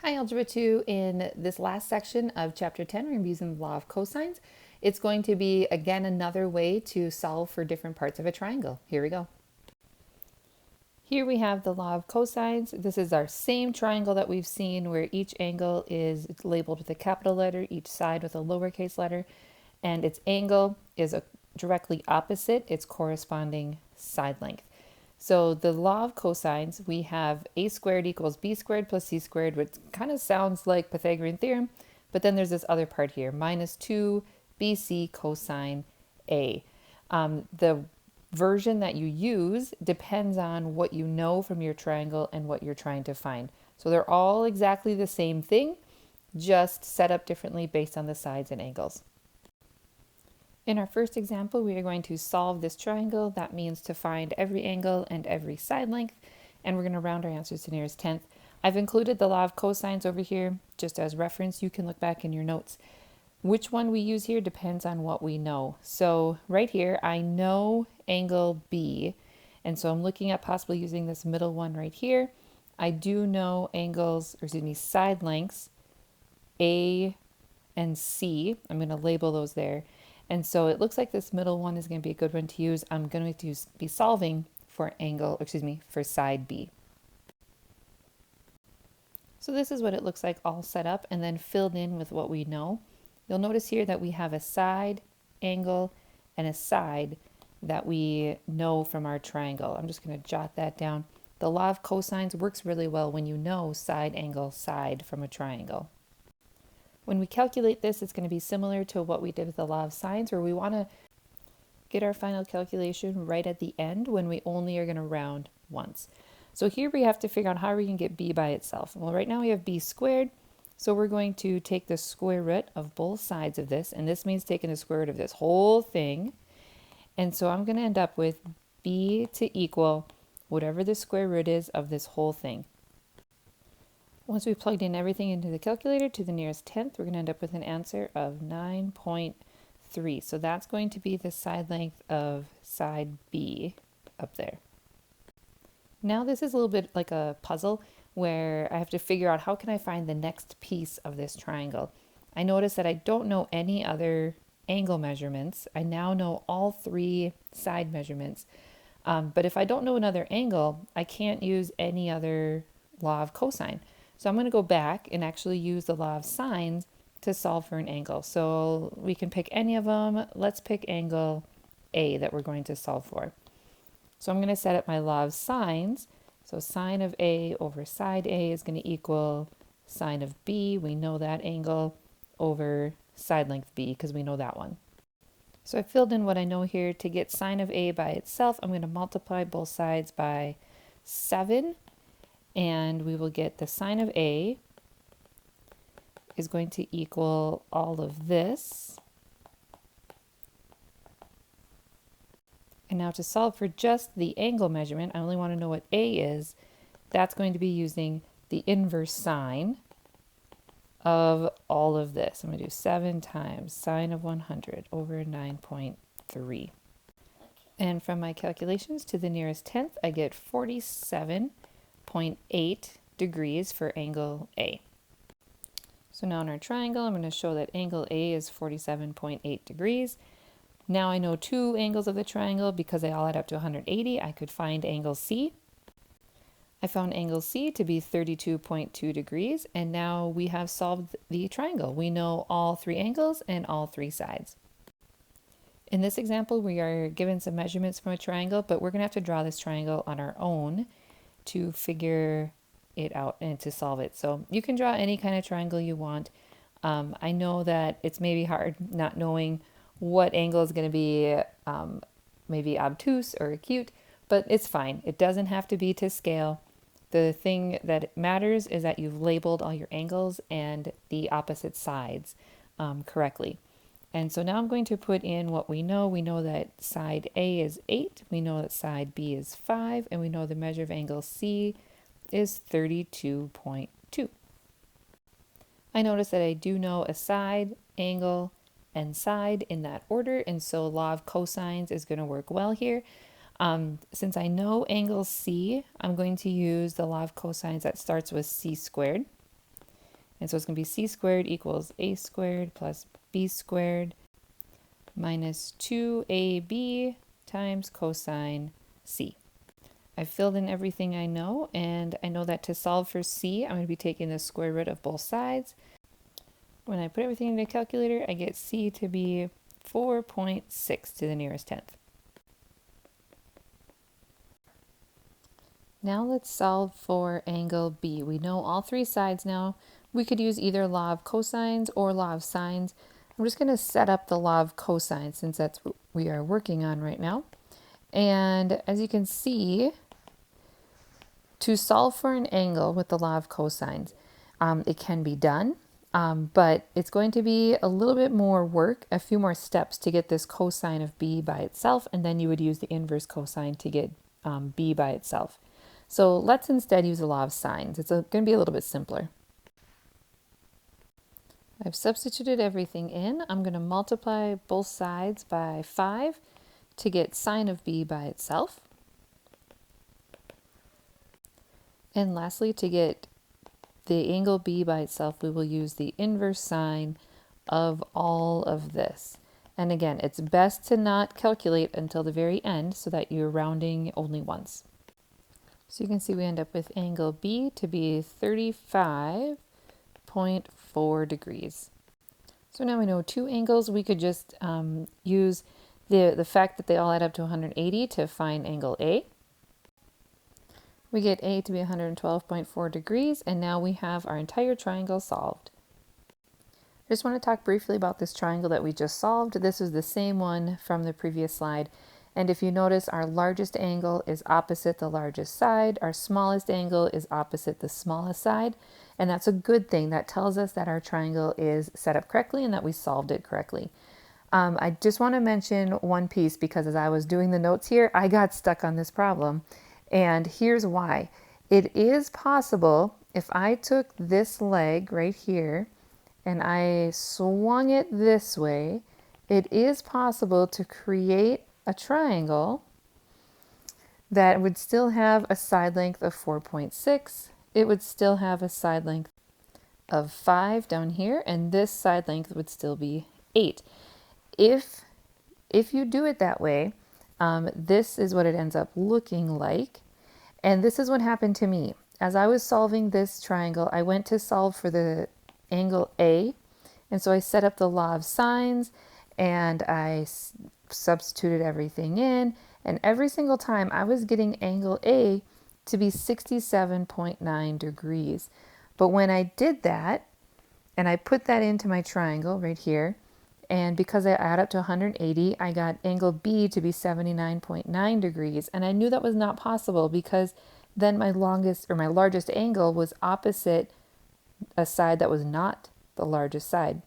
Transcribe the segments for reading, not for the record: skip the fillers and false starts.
Hi, Algebra 2. In this last section of Chapter 10, we're going to be using the law of cosines. It's going to be, again, another way to solve for different parts of a triangle. Here we go. Here we have the law of cosines. This is our same triangle that we've seen where each angle is labeled with a capital letter, each side with a lowercase letter, and its angle is directly opposite its corresponding side length. So the law of cosines, we have a squared equals b squared plus c squared, which kind of sounds like Pythagorean theorem, but then there's this other part here, minus 2bc cosine a. The version that you use depends on what you know from your triangle and what you're trying to find. So they're all exactly the same thing, just set up differently based on the sides and angles. In our first example, we are going to solve this triangle. That means to find every angle and every side length, and we're going to round our answers to nearest tenth. I've included the law of cosines over here just as reference. You can look back in your notes. Which one we use here depends on what we know. So right here, I know angle B, and so I'm looking at possibly using this middle one right here. I do know side lengths A and C. I'm going to label those there. And so it looks like this middle one is going to be a good one to use. I'm going to be solving for for side B. So this is what it looks like all set up and then filled in with what we know. You'll notice here that we have a side, angle, and a side that we know from our triangle. I'm just going to jot that down. The law of cosines works really well when you know side, angle, side from a triangle. When we calculate this, it's going to be similar to what we did with the law of sines, where we want to get our final calculation right at the end when we only are going to round once. So here we have to figure out how we can get b by itself. Well, right now we have b squared, so we're going to take the square root of both sides of this, and this means taking the square root of this whole thing. And so I'm going to end up with b to equal whatever the square root is of this whole thing. Once we plugged in everything into the calculator to the nearest tenth, we're going to end up with an answer of 9.3. So that's going to be the side length of side B up there. Now this is a little bit like a puzzle where I have to figure out how can I find the next piece of this triangle. I notice that I don't know any other angle measurements. I now know all three side measurements. But if I don't know another angle, I can't use any other law of cosine. So I'm going to go back and actually use the law of sines to solve for an angle. So we can pick any of them. Let's pick angle A that we're going to solve for. So I'm going to set up my law of sines. So sine of A over side A is going to equal sine of B. We know that angle over side length B because we know that one. So I filled in what I know here. To get sine of A by itself, I'm going to multiply both sides by 7. And we will get the sine of A is going to equal all of this. And now to solve for just the angle measurement, I only want to know what A is. That's going to be using the inverse sine of all of this. I'm going to do 7 times sine of 100 over 9.3. And from my calculations to the nearest tenth, I get 47.8 degrees for angle A. So now in our triangle, I'm going to show that angle A is 47.8 degrees. Now I know two angles of the triangle because they all add up to 180. I could find angle C. I found angle C to be 32.2 degrees, and now we have solved the triangle. We know all three angles and all three sides. In this example, we are given some measurements from a triangle, but we're going to have to draw this triangle on our own to figure it out and to solve it. So you can draw any kind of triangle you want. I know that it's maybe hard not knowing what angle is going to be maybe obtuse or acute, but it's fine. It doesn't have to be to scale. The thing that matters is that you've labeled all your angles and the opposite sides correctly. And so now I'm going to put in what we know. We know that side A is 8, we know that side B is 5, and we know the measure of angle C is 32.2. I notice that I do know a side, angle, and side in that order, and so law of cosines is going to work well here. Since I know angle C, I'm going to use the law of cosines that starts with c squared. And so it's going to be c squared equals a squared plus b squared minus 2ab times cosine c. I've filled in everything I know, and I know that to solve for c, I'm going to be taking the square root of both sides. When I put everything into a calculator, I get c to be 4.6 to the nearest tenth. Now let's solve for angle B. We know all three sides now. We could use either law of cosines or law of sines. I'm just going to set up the law of cosines since that's what we are working on right now. And as you can see, to solve for an angle with the law of cosines, it can be done, but it's going to be a little bit more work, a few more steps to get this cosine of B by itself, and then you would use the inverse cosine to get B by itself. So let's instead use the law of sines. It's going to be a little bit simpler. I've substituted everything in. I'm going to multiply both sides by 5 to get sine of B by itself. And lastly, to get the angle B by itself, we will use the inverse sine of all of this. And again, it's best to not calculate until the very end so that you're rounding only once. So you can see we end up with angle B to be 35.4 degrees. So now we know two angles. We could just use the fact that they all add up to 180 to find angle A. We get A to be 112.4 degrees, and now we have our entire triangle solved. I just want to talk briefly about this triangle that we just solved. This is the same one from the previous slide. And if you notice, our largest angle is opposite the largest side. Our smallest angle is opposite the smallest side. And that's a good thing. That tells us that our triangle is set up correctly and that we solved it correctly. I just want to mention one piece because as I was doing the notes here, I got stuck on this problem. And here's why. It is possible if I took this leg right here and I swung it this way, it is possible to create a triangle that would still have a side length of 4.6. It would still have a side length of 5 down here, and this side length would still be 8. If you do it that way, this is what it ends up looking like. And this is what happened to me. As I was solving this triangle, I went to solve for the angle A. And so I set up the law of sines and I substituted everything in. And every single time I was getting angle A to be 67.9 degrees. But when I did that, and I put that into my triangle right here, and because I add up to 180, I got angle B to be 79.9 degrees. And I knew that was not possible because then my largest angle was opposite a side that was not the largest side.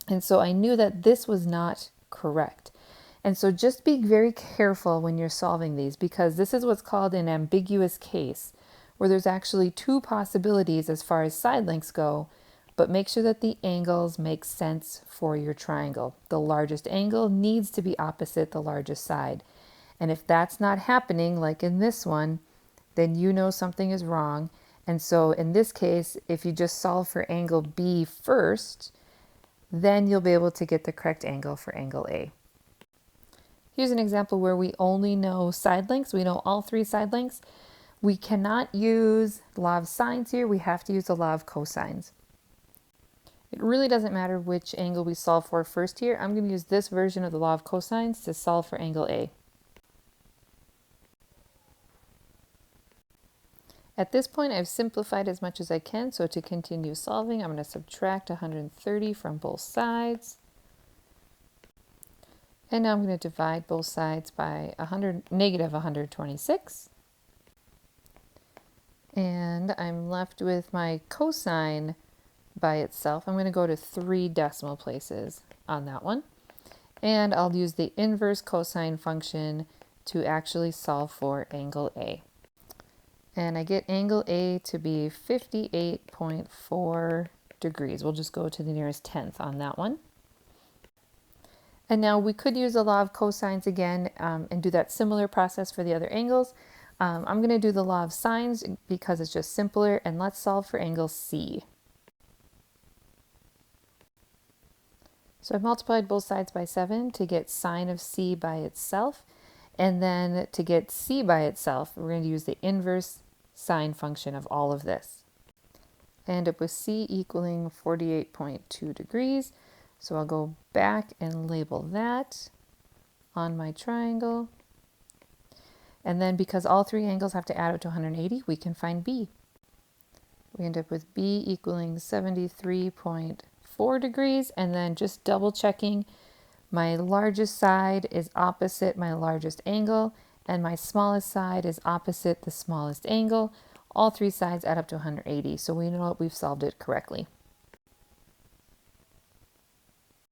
And so I knew that this was not correct. And so just be very careful when you're solving these because this is what's called an ambiguous case, where there's actually two possibilities as far as side lengths go, but make sure that the angles make sense for your triangle. The largest angle needs to be opposite the largest side. And if that's not happening, like in this one, then you know something is wrong. And so in this case, if you just solve for angle B first, then you'll be able to get the correct angle for angle A. Here's an example where we only know side lengths. We know all three side lengths. We cannot use the law of sines here. We have to use the law of cosines. It really doesn't matter which angle we solve for first here. I'm going to use this version of the law of cosines to solve for angle A. At this point, I've simplified as much as I can, so to continue solving, I'm going to subtract 130 from both sides. And now I'm going to divide both sides by negative 126. And I'm left with my cosine by itself. I'm going to go to 3 decimal places on that one. And I'll use the inverse cosine function to actually solve for angle A. And I get angle A to be 58.4 degrees. We'll just go to the nearest tenth on that one. And now we could use the law of cosines again and do that similar process for the other angles. I'm going to do the law of sines because it's just simpler, and let's solve for angle C. So I multiplied both sides by 7 to get sine of c by itself. And then to get c by itself, we're going to use the inverse sine function of all of this. I end up with c equaling 48.2 degrees. So I'll go back and label that on my triangle. And then because all three angles have to add up to 180, we can find b. We end up with b equaling 73.4 degrees, and then just double checking, my largest side is opposite my largest angle, and my smallest side is opposite the smallest angle. All three sides add up to 180, so we know we've solved it correctly.